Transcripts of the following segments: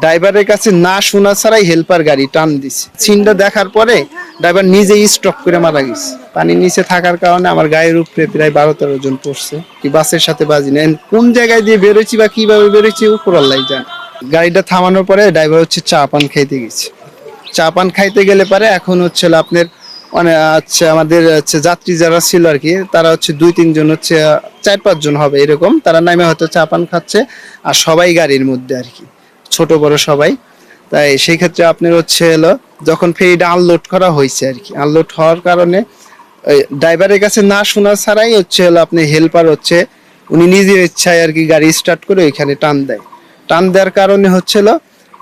ড্রাইভারের কাছে না শোনা ছাড়াই হেল্পার গাড়ি টান দিছে। সিনটা দেখার পরে ড্রাইভার নিজেই স্টপ করে মারা গেছে। পানির নিচে থাকার কারণে আমার গায়ের উপরে প্রায় 12-13 জন পড়ছে। কি বাসের সাথে বাজি না, কোন জায়গায় দিয়ে বেরোচ্ছি বা কিভাবে বেরোচ্ছি উপর আল্লাহ জানে। গাড়িটা থামানোর পরে ড্রাইভার হচ্ছে চা পান খাইতে গেছে। চা পান খাইতে গেলে পারে এখন হচ্ছে আপনার মানে আচ্ছা আমাদের হচ্ছে যাত্রী যারা ছিল আর কি, তারা হচ্ছে 2-3 জন হচ্ছে 4-5 জন হবে এরকম, তারা নামে হয়তো চা পান খাচ্ছে আর সবাই গাড়ির মধ্যে আর কি, ছোট বড় সবাই। তাই সেই ক্ষেত্রে আপনার হচ্ছে এলো যখন ফেরিটা আনলোড করা হয়েছে আর কি, আনলোড হওয়ার কারণে ড্রাইভারের কাছে না শোনা ছাড়াই হচ্ছে হলো আপনি হেল্পার হচ্ছে উনি নিজের ইচ্ছায় আর কি গাড়ি স্টার্ট করে ওইখানে টান দেয়। টান দেওয়ার কারণে হচ্ছিল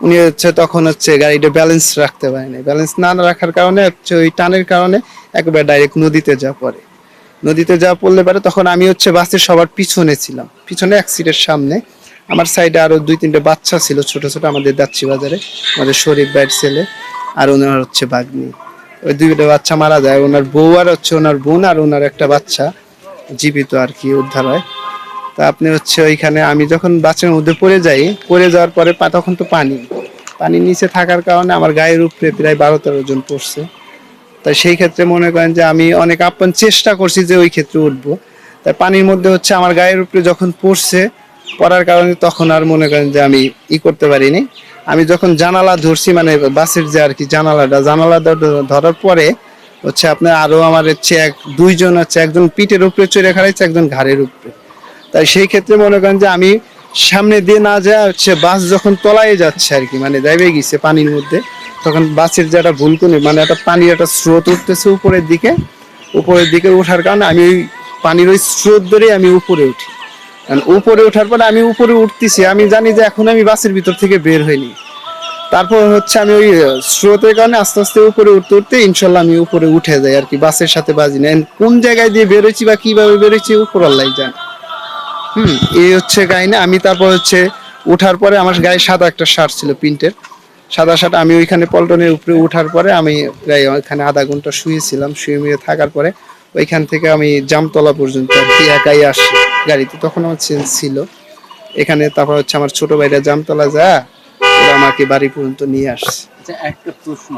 উনি হচ্ছে তখন হচ্ছে গাড়িটা ব্যালেন্স রাখতে পারেনি। ব্যালেন্স না রাখার কারণে হচ্ছে ওই টানের কারণে একবার ডাইরেক্ট নদীতে যা পড়ে। নদীতে যা পড়লে পারে তখন আমি হচ্ছে বাসের সবার পিছনে ছিলাম, পিছনে এক সিটের সামনে। আমার সাইডে আরো 2-3টে বাচ্চা ছিল ছোট ছোট, আমাদের দাচ্ছি বাজারে আমাদের শরীফ ভাইয়ের ছেলে আর ওনার হচ্ছে ভাগ্নি। ওই 2টা বাচ্চা মারা যায়, ওনার বউ আর হচ্ছে ওনার বোন আর ওনার একটা বাচ্চা জীবিত আর কি উদ্ধার হয়। তা আপনি হচ্ছে ওইখানে আমি যখন বাসের মধ্যে পড়ে যাই, পড়ে যাওয়ার পরে তখন তো পানির নিচে থাকার কারণে আমার গায়ের উপরে প্রায় 12-13 জন পড়ছে। তাই সেই ক্ষেত্রে মনে করেন যে আমি অনেক আপ্রাণ চেষ্টা করছি যে ওই ক্ষেত্রে উঠবো। তাই পানির মধ্যে হচ্ছে আমার গায়ের উপরে যখন পড়ার কারণে তখন আর মনে করেন যে আমি করতে পারিনি। আমি যখন জানালা ধরছি মানে বাসের যে আর কি জানালা ধরার পরে হচ্ছে আপনার আরো আমার হচ্ছে 2 জন হচ্ছে, একজন পিঠের উপরে চড়ে খাড়াইছে, একজন ঘাড়ের উপরে। তাই সেই ক্ষেত্রে মনে করেন যে আমি সামনে দিয়ে না যায় হচ্ছে বাস যখন তলায় যাচ্ছে আর কি, মানে যাইবে গেছে পানির মধ্যে, তখন বাসের যে একটা ভুলকুনি মানে একটা পানির একটা স্রোত উঠতেছে উপরের দিকে ওঠার কারণে আমি ওই পানির ওই স্রোত ধরে আমি উপরে উঠি। উপরে ওঠার পরে আমি উপরে উঠতেছি, আমি জানি যে এখন আমি বাসের ভিতর থেকে বের হইনি। তারপর হচ্ছে আমি ওই স্রোতের কারণে আস্তে আস্তে উপরে উঠতে উঠতে ইনশাল্লাহ আমি উপরে উঠে যাই আর কি, বাসের সাথে বাজি না। কোন জায়গায় দিয়ে বেরোচ্ছি বা কিভাবে বেরোচ্ছি উপর আল্লাহ জানে। এই হচ্ছে কাহিনী। আমি তারপর হচ্ছে উঠার পরে আমার গায়ে সাদা একটা শার্ট ছিল প্রিন্টের, সাদা শার্ট। আমি ওইখানে পল্টনের উপরে উঠার পরে আমি প্রায় ওইখানে আধা ঘন্টা শুয়েছিলাম। শুয়ে থাকার পরে ওইখান থেকে আমি জামতলা পর্যন্ত আর কি একাই আসি গাড়িতে, তখন আমার চেঞ্জ ছিল এখানে। তারপর হচ্ছে আমার ছোট ভাইরা জামতলা ওরা আমাকে বাড়ি পর্যন্ত নিয়ে আসছে। একটা প্রশ্ন,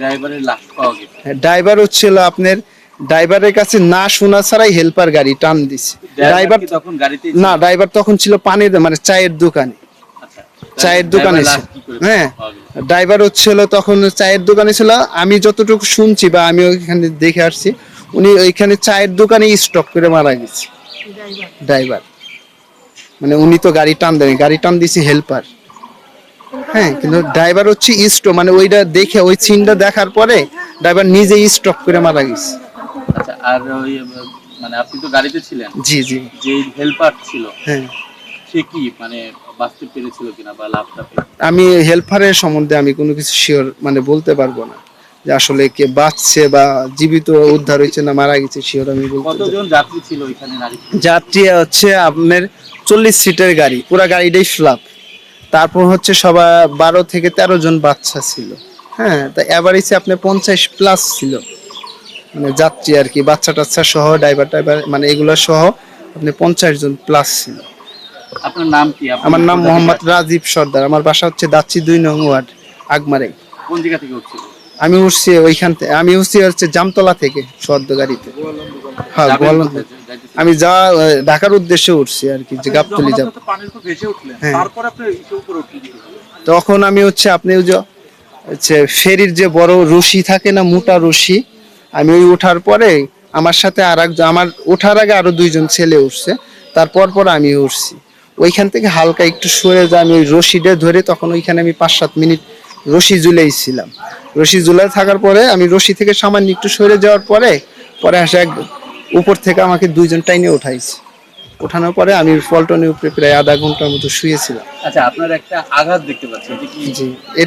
ড্রাইভারের লাশ পাওয়া গেছে, ড্রাইভার হচ্ছিল আপনার ড্রাইভারের কাছে না শোনা ছাড়াই হেল্পার গাড়ি টান দিছে। ড্রাইভার তখন গাড়িতে না, ড্রাইভার তখন ছিল পানির মানে চায়ের দোকানে, চায়ের দোকানে ছিল। হ্যাঁ, ড্রাইভার হচ্ছিল তখন চায়ের দোকানে ছিল। আমি যতটুকু শুনছি বা আমি ওইখানে দেখে আসছি, উনি ওইখানে চায়ের দোকানে স্টপ করে মারা গেছে ড্রাইভার। মানে উনি তো গাড়ি টান দেয়নি, গাড়ি টান দিছে হেল্পার। হ্যাঁ, কিন্তু ড্রাইভার হচ্ছে স্টপ মানে ওইটা দেখে ওই সিনটা দেখার পরে ড্রাইভার নিজেই স্টপ করে মারা গেছে। আচ্ছা, আর ওই মানে আপনি তো গাড়িতে ছিলেন, জি জি, যে হেল্পার ছিল হ্যাঁ, সে কি মানে বাঁচতে পেরেছিল কিনা বা লাভটা পেল? আমি হেল্পারের সম্বন্ধে আমি কোনো কিছু শিওর মানে বলতে পারবো না যে আসলে কে বাঁচছে বা জীবিত উদ্ধার হয়েছে না মারা গেছে, শিওর আমি বলতে। কতজন যাত্রী ছিল ওইখানে নারী? যাত্রী হচ্ছে আপনার 40 সিটের গাড়ি, পুরো গাড়িটাই ফ্ল্যাপ। তারপর হচ্ছে সবাই 12 থেকে 13 জন বাচ্চা ছিল। হ্যাঁ, তা এভারেজে আপনি 50+ ছিল মানে যাত্রী আর কি, বাচ্চা টাচ্চা সহ ড্রাইভার মানে এগুলো সহ আপনি 50 জন প্লাস ছিল। আপনার নাম কি? আমার নাম মোহাম্মদ রাজীব সর্দার। আমার বাসা হচ্ছে দাচ্ছি 2 নং ওয়ার্ড, আগমারাই। কোন জায়গা থেকে উঠছিল? আমি উঠছি ওইখান থেকে, আমি উঠছি হচ্ছে জামতলা থেকে সদ্য গাড়িতে। হ্যাঁ, আমি ঢাকার উদ্দেশ্যে উঠছি আর কি, যে গাবতলী যাব। তখন আমি হচ্ছে আপনি ওই যে হচ্ছে ফেরির যে বড় রশি থাকে না, মোটা রশি, আমি ওই ওঠার পরে আমার সাথে আমার ওঠার আগে আরো 2 জন ছেলে উঠছে, তারপর আমি উঠছি। ওইখান থেকে হালকা একটু সরে যা আমি ওই রশিটা ধরে, তখন ওইখানে আমি 5-7 মিনিট রশি ঝুলেইছিলাম। রশি ঝুলে থাকার পরে আমি রশি থেকে সামান্য একটু সরে যাওয়ার পরে আসে উপর থেকে আমাকে 2 জন টাইনে উঠাইছে। ওঠানোর পরে আমি পল্টনের উপরে প্রায় আধা ঘন্টার মতো শুয়েছিলাম। আচ্ছা, আপনার একটা আঘাত দেখতে পাচ্ছি, জি,